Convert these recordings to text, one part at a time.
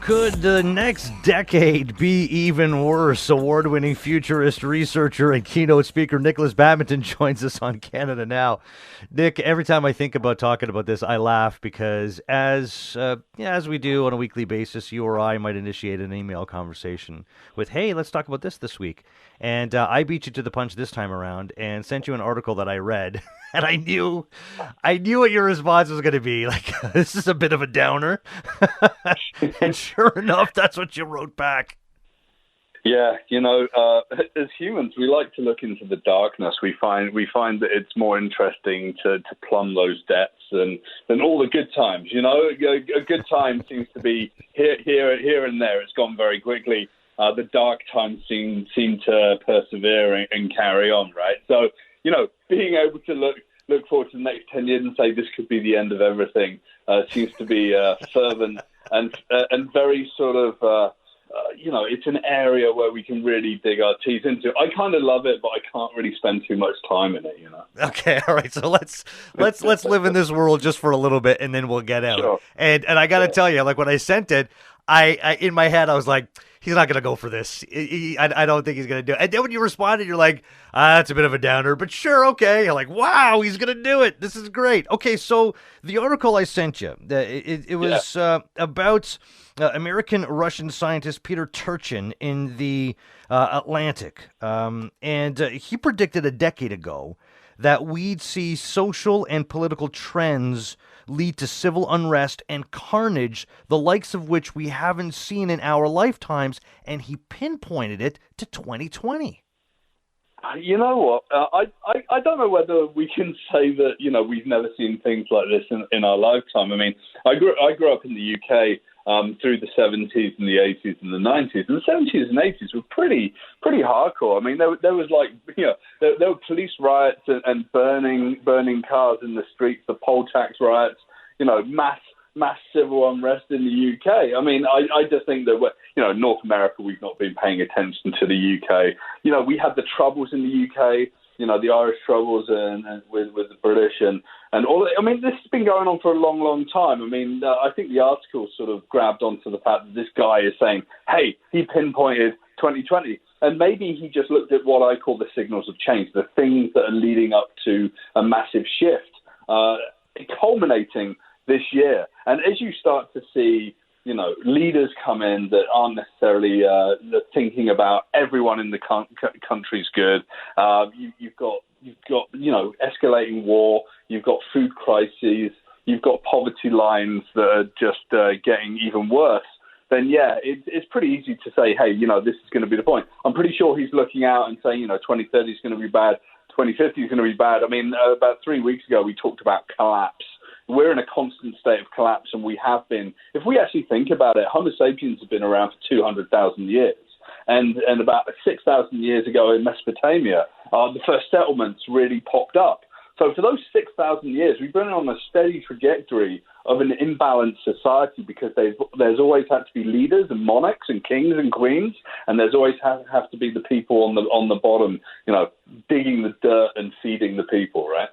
Could the next decade be even worse? Award-winning futurist researcher and keynote speaker Nikolas Badminton joins us on Canada Now. Nick, every time I think about talking about this, I laugh because as we do on a weekly basis, you or I might initiate an email conversation with, hey, let's talk about this week. And I beat you to the punch this time around and sent you an article that I read. And I knew what your response was going to be. Like, this is a bit of a downer. And sure enough, that's what you wrote back. Yeah, as humans, we like to look into the darkness. We find that it's more interesting to plumb those depths than all the good times. A good time seems to be here and there. It's gone very quickly. The dark times seem to persevere and carry on, right? So, being able to look forward to the next 10 years and say this could be the end of everything seems to be fervent and very sort of, it's an area where we can really dig our teeth into. I kind of love it, but I can't really spend too much time in it, Okay, all right. So let's live in this world just for a little bit, and then we'll get out. Sure. And I got to tell you, like when I sent it, I in my head I was like, he's not going to go for this. I don't think he's going to do it. And then when you responded, you're like, that's a bit of a downer, but sure, okay. You're like, wow, he's going to do it. This is great. Okay, so the article I sent you, it was about American-Russian scientist Peter Turchin in the Atlantic. And he predicted a decade ago that we'd see social and political trends lead to civil unrest and carnage, the likes of which we haven't seen in our lifetimes, and he pinpointed it to 2020. You know what? I don't know whether we can say that, we've never seen things like this in our lifetime. I mean, I grew up in the UK through the 70s and the 80s and the 90s. And the 70s and 80s were pretty hardcore. I mean, there was like, there were police riots and burning cars in the streets, the poll tax riots, mass civil unrest in the UK. I mean, I just think that, North America, we've not been paying attention to the UK. We had the Troubles in the UK, the Irish Troubles and with the British and all. I mean, this has been going on for a long, long time. I mean, I think the article sort of grabbed onto the fact that this guy is saying, hey, he pinpointed 2020. And maybe he just looked at what I call the signals of change, the things that are leading up to a massive shift, culminating this year. And as you start to see, leaders come in that aren't necessarily thinking about everyone in the country's good. You've got escalating war. You've got food crises. You've got poverty lines that are just getting even worse. Then it's pretty easy to say, hey, this is going to be the point. I'm pretty sure he's looking out and saying, 2030 is going to be bad. 2050 is going to be bad. I mean, about 3 weeks ago, we talked about collapse. We're in a constant state of collapse, and we have been. If we actually think about it, Homo sapiens have been around for 200,000 years. And about 6,000 years ago in Mesopotamia, the first settlements really popped up. So for those 6,000 years, we've been on a steady trajectory of an imbalanced society because there's always had to be leaders and monarchs and kings and queens, and there's always have to be the people on the bottom, digging the dirt and feeding the people, right?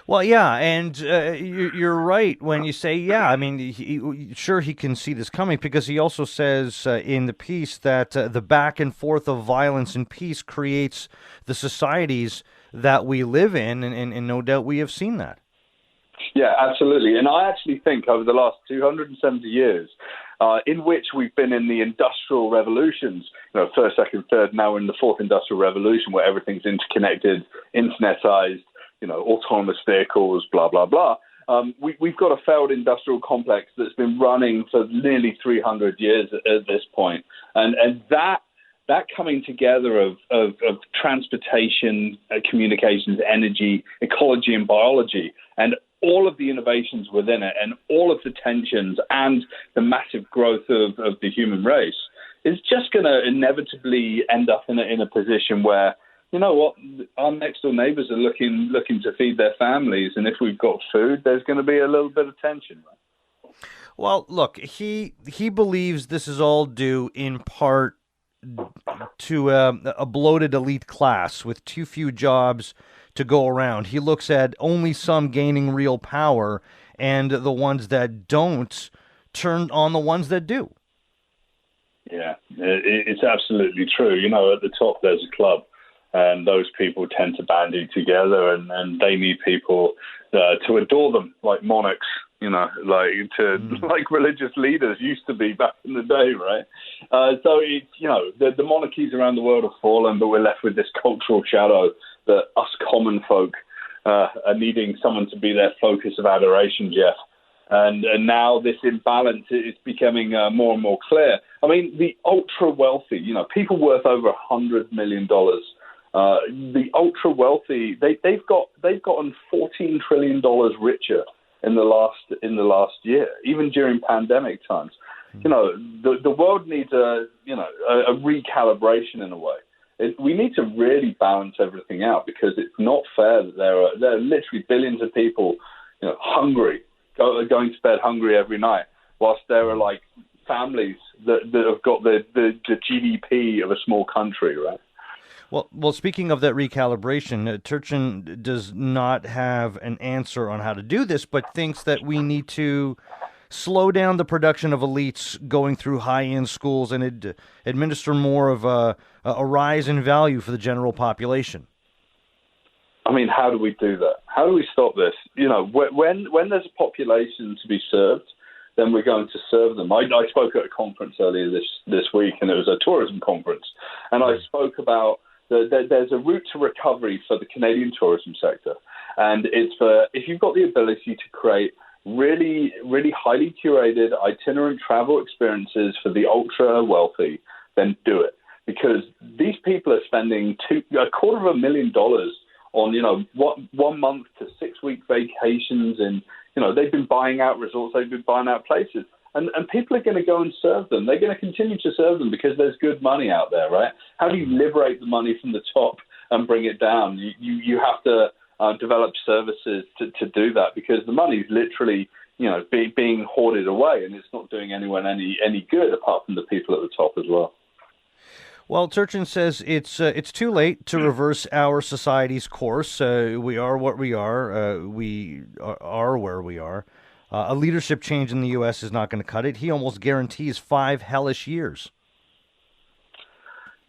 Well, yeah, and you're right when you say, I mean, he can see this coming because he also says in the piece that the back and forth of violence and peace creates the societies that we live in, and no doubt we have seen that. Yeah, absolutely. And I actually think over the last 270 years, in which we've been in the industrial revolutions, first, second, third, now we're in the fourth industrial revolution where everything's interconnected, internetized, autonomous vehicles, blah, blah, blah. We've got a failed industrial complex that's been running for nearly 300 years at this point. And that coming together of transportation, communications, energy, ecology, and biology, and all of the innovations within it, and all of the tensions and the massive growth of the human race is just going to inevitably end up in a position where, our next door neighbors are looking to feed their families, and if we've got food, there's going to be a little bit of tension. Right? Well, look, he believes this is all due in part to a bloated elite class with too few jobs to go around. He looks at only some gaining real power and the ones that don't turn on the ones that do. Yeah, it's absolutely true. At the top there's a club, and those people tend to bandy together, and they need people to adore them like monarchs, like religious leaders used to be back in the day, right? So it's, the monarchies around the world have fallen, but we're left with this cultural shadow that us common folk are needing someone to be their focus of adoration, Jeff. And now this imbalance is becoming more and more clear. I mean, the ultra wealthy, people worth over $100 million. The ultra wealthy, they've gotten $14 trillion richer in the last year, even during pandemic times. The world needs a recalibration in a way. We need to really balance everything out, because it's not fair that there are literally billions of people, hungry, going to bed hungry every night, whilst there are like families that have got the GDP of a small country, right? Well, speaking of that recalibration, Turchin does not have an answer on how to do this, but thinks that we need to slow down the production of elites going through high-end schools and administer more of a rise in value for the general population. I mean, how do we do that? How do we stop this? When there's a population to be served, then we're going to serve them. I spoke at a conference earlier this week, and it was a tourism conference, and I spoke about there's a route to recovery for the Canadian tourism sector, and it's if you've got the ability to create really, really highly curated itinerant travel experiences for the ultra wealthy, then do it, because these people are spending $250,000 on 1 month to 6 week vacations, and they've been buying out resorts, they've been buying out places, and people are going to go and serve them. They're going to continue to serve them because there's good money out there, right? How do you liberate the money from the top and bring it down? You have to develop services to do that, because the money's literally being hoarded away, and it's not doing anyone any good apart from the people at the top as well. Well, Turchin says it's too late to reverse our society's course. We are what we are. We are where we are. A leadership change in the U.S. is not going to cut it. He almost guarantees 5 hellish years.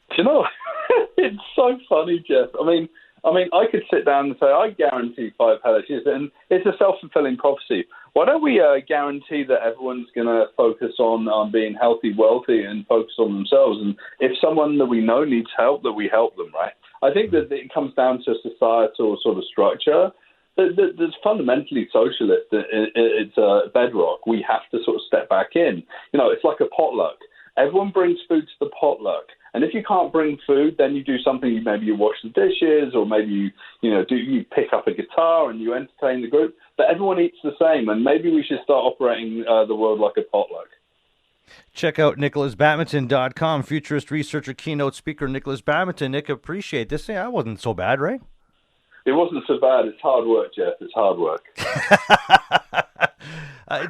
It's so funny, Jeff. I mean, I could sit down and say, I guarantee 5 hellish years, and it's a self-fulfilling prophecy. Why don't we guarantee that everyone's going to focus on being healthy, wealthy, and focus on themselves? And if someone that we know needs help, that we help them, right? I think that it comes down to a societal sort of structure that's fundamentally socialist. It's a bedrock. We have to sort of step back in. It's like a potluck. Everyone brings food to the potluck. And if you can't bring food, then you do something. Maybe you wash the dishes, or maybe you pick up a guitar and you entertain the group. But everyone eats the same, and maybe we should start operating the world like a potluck. Check out NikolasBadminton.com. Futurist researcher, keynote speaker Nikolas Badminton. Nick, appreciate this. Yeah, that wasn't so bad, right? It wasn't so bad. It's hard work, Jeff. It's hard work.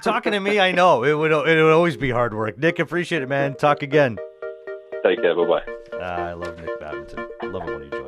Talking to me, I know it would always be hard work. Nick, appreciate it, man. Talk again. Take care. Bye-bye. I love Nick Badminton. Love it when he joins.